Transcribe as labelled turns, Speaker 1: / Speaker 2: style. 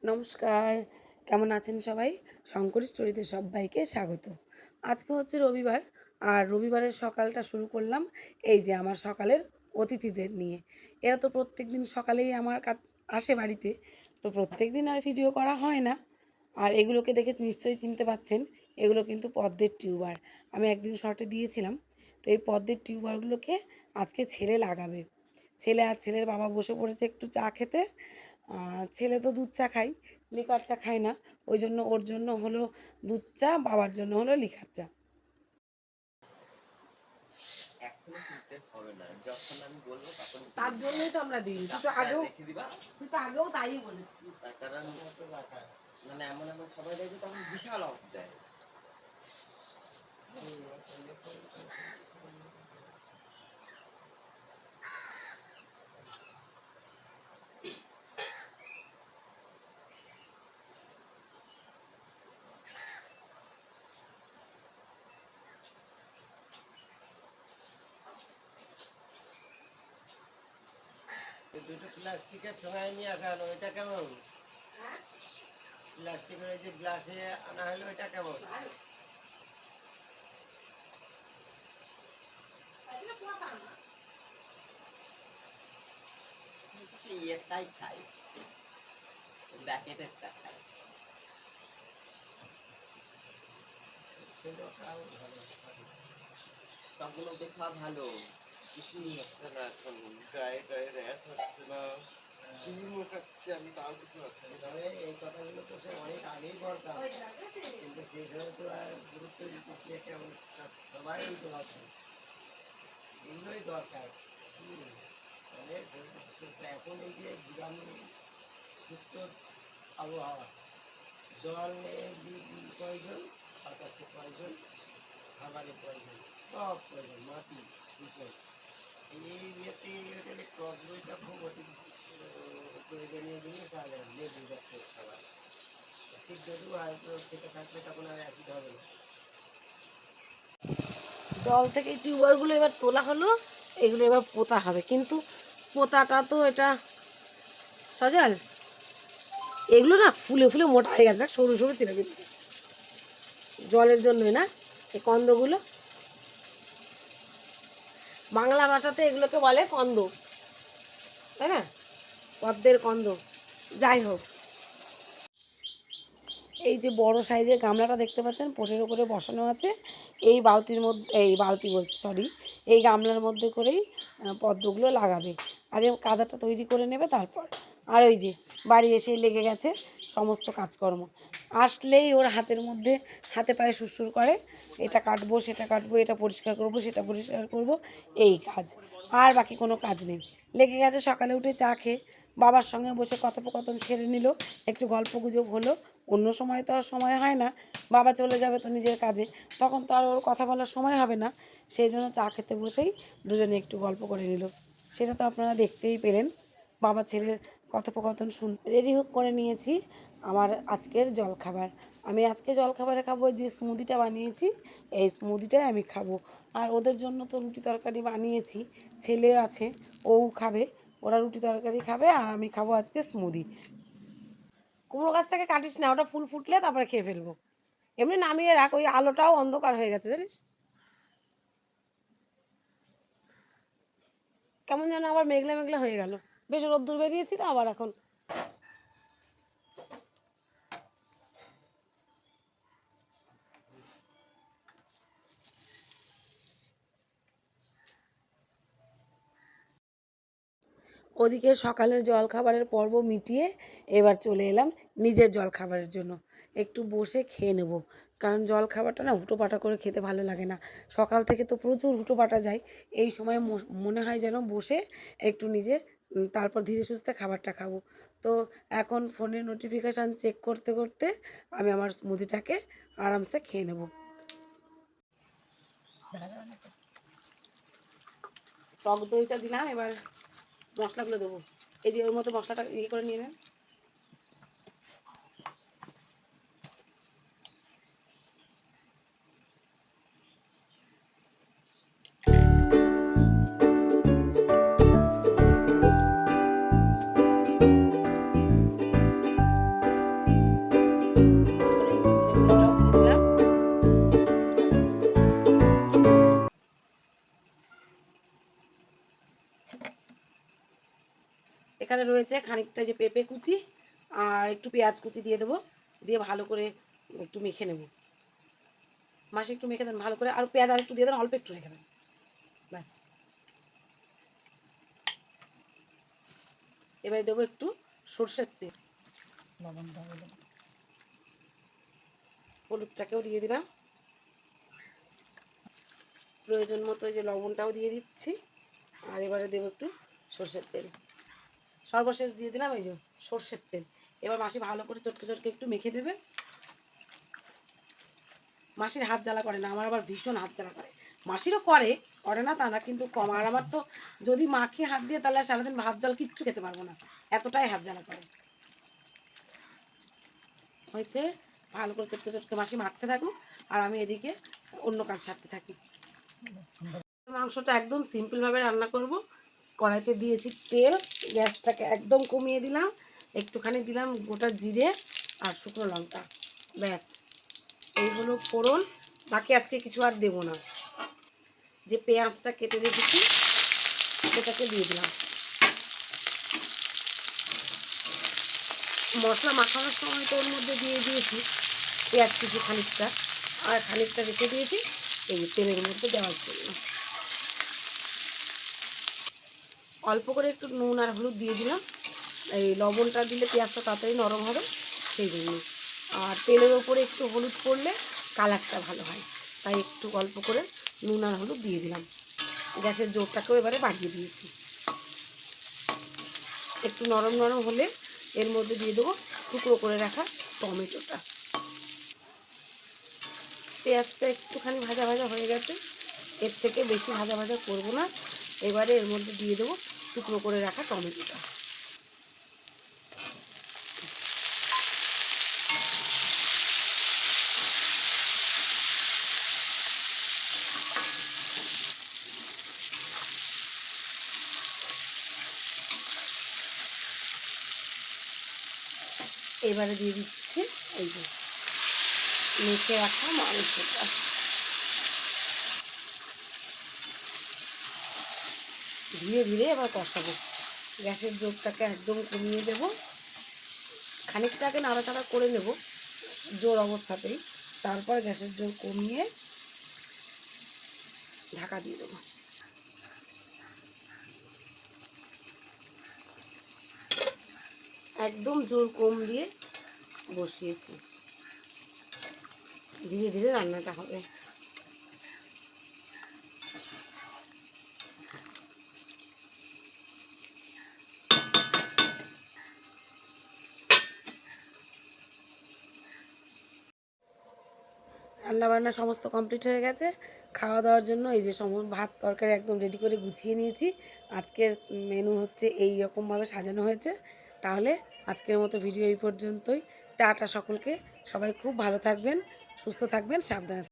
Speaker 1: নমস্কার, কেমন আছেন সবাই? শঙ্কর স্টোরিতে সবাইকে স্বাগত। আজকে হচ্ছে রবিবার, আর রবিবারের সকালটা শুরু করলাম এই যে আমার সকালের অতিথিদের নিয়ে। এরা তো প্রত্যেকদিন সকালেই আমার আসে বাড়িতে, তো প্রত্যেকদিন আর ভিডিও করা হয় না। আর এগুলোকে দেখে নিশ্চয়ই চিনতে পারছেন, এগুলো কিন্তু পদ্মের টিউবার। আমি একদিন শর্টে দিয়েছিলাম। তো এই পদ্মের টিউবারগুলোকে আজকে ছেলে লাগাবে। ছেলে আর ছেলের বাবা বসে পড়েছে একটু চা খেতে। ছেলে তো দুধ চা খায়, লিকার চা খায় না। ওই জন্য ওর জন্য হলো দুধ চা, বাবার জন্য হলো লিকার চা।
Speaker 2: এখনো কিনতে হবে না, যখন আমি বলবো তখন
Speaker 1: তার জন্যই তো আমরা দিই। তুই তো আগেও তাই বলেছিস।
Speaker 2: তার কারণ মানে এমন এমন সবাই দেখবে তখন বিশাল অফ দেয়। দুটো প্লাস্টিকের ঠোঙায় নিয়ে আসা হলো, এটা কেমন? প্লাস্টিকের এই যে গ্লাসে আনা হলো, এটা কেমন? ইয়েটাই খাই, ব্যাকেটেরটা খাই। সবগুলো দেখা ভালো, কিছুই হচ্ছে না এখন, গায়ে গায়ে র্যাশ হচ্ছে না, ডিমও খাচ্ছে আমি, তাও কিছু হচ্ছে না। তবে এই কথাগুলো তো সে অনেক আগেই বলতাম, কিন্তু সেই সময় তো আর গুরুত্ব দিতে কেমন সবাই তো আছে, এগুলোই দরকার। মানে এখন এই যে যুক্ত আবহাওয়া, জলের প্রয়োজন, বাতাসের প্রয়োজন, খাবারের প্রয়োজন, সব প্রয়োজন, মাটি বিষয় এই ইয়েতে গেলে টক দইটা খুব অতি প্রয়োজনীয় জিনিস। আর লেবু জাতীয় খাবার, অ্যাসিড যদিও হয়তো খেতে থাকলে তখন আর অ্যাসিড হবে না।
Speaker 1: জল থেকে এই টিউবারগুলো এবার তোলা হলো, এগুলো এবার পোতা হবে। কিন্তু পোতাটা তো এটা সজাল, এগুলো না ফুলে ফুলে মোটা হয়ে গেছে, সরু সরু ছিল কিন্তু জলের জন্যই না। এই কন্দগুলো বাংলা ভাষাতে এগুলোকে বলে কন্দ, তাই না? পদ্মের কন্দ। যাই হোক, এই যে বড় সাইজের গামলাটা দেখতে পাচ্ছেন পোটের উপরে বসানো আছে, এই বালতির মধ্যে, এই বালতি বলছি সরি, এই গামলার মধ্যে করেই পদ্মগুলো লাগাবে। আগে কাদাটা তৈরি করে নেবে তারপর। আর ওই যে বাড়ি এসেই লেগে গেছে সমস্ত কাজকর্ম। আসলেই ওর হাতের মধ্যে হাতে পায়ে সুরসুর করে, এটা কাটবো সেটা কাটবো, এটা পরিষ্কার করব সেটা পরিষ্কার করব, এই কাজ। আর বাকি কোনো কাজ নেই। লেগে গেছে সকালে উঠে চা খেয়ে বাবার সঙ্গে বসে কথোপকথন সেরে নিল, একটু গল্প গুজব হলো। অন্য সময় তো আর সময় হয় না, বাবা চলে যাবে তো নিজের কাজে, তখন তো আর ওর কথা বলার সময় হবে না। সেই জন্য চা খেতে বসেই দুজনে একটু গল্প করে নিল। সেটা তো আপনারা দেখতেই পেলেন, বাবা ছেলের কথোপকথন রেডি করে নিয়েছি আমার আজকের জলখাবার। আমি আজকে জলখাবারে খাবো যে স্মুদিটা বানিয়েছি, এই স্মুদিটাই আমি খাবো। আর ওদের জন্য তো রুটি তরকারি বানিয়েছি, ছেলে আছে, ও খাবে, ওরা রুটি তরকারি খাবে, আর আমি খাবো আজকে স্মুদি। কুমড়ো গাছটাকে কাটিস না, ওটা ফুল ফুটলে তারপরে খেয়ে ফেলবো। এমনি নামিয়ে রাখ, ওই আলোটাও অন্ধকার হয়ে গেছে জানিস, কেমন যেন আবার মেঘলা মেঘলা হয়ে গেল। বেশ রোদ্দুর বেরিয়েছি তো আবার এখন। ওদিকে সকালের জলখাবারের পর্ব মিটিয়ে এবার চলে এলাম নিজের জলখাবারের জন্য। একটু বসে খেয়ে নেব, কারণ জলখাবারটা না হুটোপাটা করে খেতে ভালো লাগে না। সকাল থেকে তো প্রচুর হুটোপাটা যায়, এই সময় মনে হয় যেন বসে একটু নিজে তারপর ধীরে সুস্থে খাবারটা খাবো। তো এখন ফোনের নোটিফিকেশান চেক করতে করতে আমি আমার স্মুদিটাকে আরামসে খেয়ে নেব। টক দইটা দিলাম, এবার মশলাগুলো দেবো। এই যে ওর মধ্যে মশলাটা ইয়ে করে নিয়ে নেন। এখানে রয়েছে খানিকটা যে পেঁপে কুচি আর একটু পেঁয়াজ কুচি দিয়ে দেবো, দিয়ে ভালো করে একটু মেখে নেব। মাসি একটু মেখে দেন ভালো করে, আর পেঁয়াজ আর একটু দিয়ে দেন, অল্প একটু রেখে দেন, ব্যাস। এবারে দেবো একটু সর্ষের তেল, হলুদটাকেও দিয়ে দিলাম, প্রয়োজন মতো এই যে লবণটাও দিয়ে দিচ্ছি। আর এবারে দেবো একটু সর্ষের তেল, সর্বশেষ দিয়ে দিলাম এই যে সর্ষের তেল। এবার মাসি ভালো করে চটকে চটকে একটু মেখে দেবে। মাসির হাত জ্বালা করে না, আমার আবার ভীষণ হাত জ্বালা করে। মাসিরও করে না তা না, কিন্তু কম। আর আমার তো যদি মাখি হাত দিয়ে তাহলে সারাদিন ভাত জল কিচ্ছু খেতে পারবো না, এতটাই হাত জ্বালা করে। হয়েছে, ভালো করে চটকে চটকে মাসি মাখতে থাকুক, আর আমি এদিকে অন্য কাজ সারতে থাকি। মাংসটা একদম সিম্পলভাবে রান্না করব। কড়াইতে দিয়েছি তেল, গ্যাসটাকে একদম কমিয়ে দিলাম, একটুখানি দিলাম গোটা জিরে আর শুকনো লঙ্কা, ব্যাস। এই হলো ফোড়ন, বাকি আজকে কিছু আর দেবো না। যে পেঁয়াজটা কেটে রেখেছি সেটাকে দিয়ে দিলাম। মশলা মাখানোর সময় তো ওর মধ্যে দিয়ে দিয়েছি পেঁয়াজ কিছু খানিকটা, আর খানিকটা রেখে দিয়েছি এই তেলের মধ্যে দেওয়ার জন্য। অল্প করে একটু নুন আর হলুদ দিয়ে দিলাম, এই লবণটা দিলে পেঁয়াজটা তাড়াতাড়ি নরম হবে সেই জন্য। আর তেলের ওপরে একটু হলুদ পড়লে কালারটা ভালো হয়, তাই একটু অল্প করে নুন আর হলুদ দিয়ে দিলাম। গ্যাসের জোরটাকেও এবারে বাড়িয়ে দিয়েছি। একটু নরম নরম হলে এর মধ্যে দিয়ে দেবো টুকরো করে রাখা টমেটোটা। পেঁয়াজটা একটুখানি ভাজা ভাজা হয়ে গেছে, এর থেকে বেশি ভাজা ভাজা করবো না। এবারে এর মধ্যে দিয়ে দেবো টুকরো করে রাখা টমেটোটা। এবারে দিয়ে দিচ্ছি এই যে মেখে রাখা মাংসটা। ধীরে ধীরে এবার কষাবো, গ্যাসের জোরটাকে একদম কমিয়ে দেবো। খানিকটা আগে নাড়াচাড়া করে নেব জোর অবস্থাতেই, তারপর গ্যাসের জোর কমিয়ে ঢাকা দিয়ে দেবো। একদম জোর কম দিয়ে বসিয়েছি, ধীরে ধীরে রান্নাটা হবে। রান্নাবান্না সমস্ত কমপ্লিট হয়ে গেছে, খাওয়া দাওয়ার জন্য এই যে ভাত তরকারি একদম রেডি করে গুছিয়ে নিয়েছি। আজকের মেনু হচ্ছে এই রকমভাবে সাজানো হয়েছে। তাহলে আজকের মতো ভিডিও এই পর্যন্তই। টাটা সকলকে, সবাই খুব ভালো থাকবেন, সুস্থ থাকবেন, সাবধানে থাকবেন।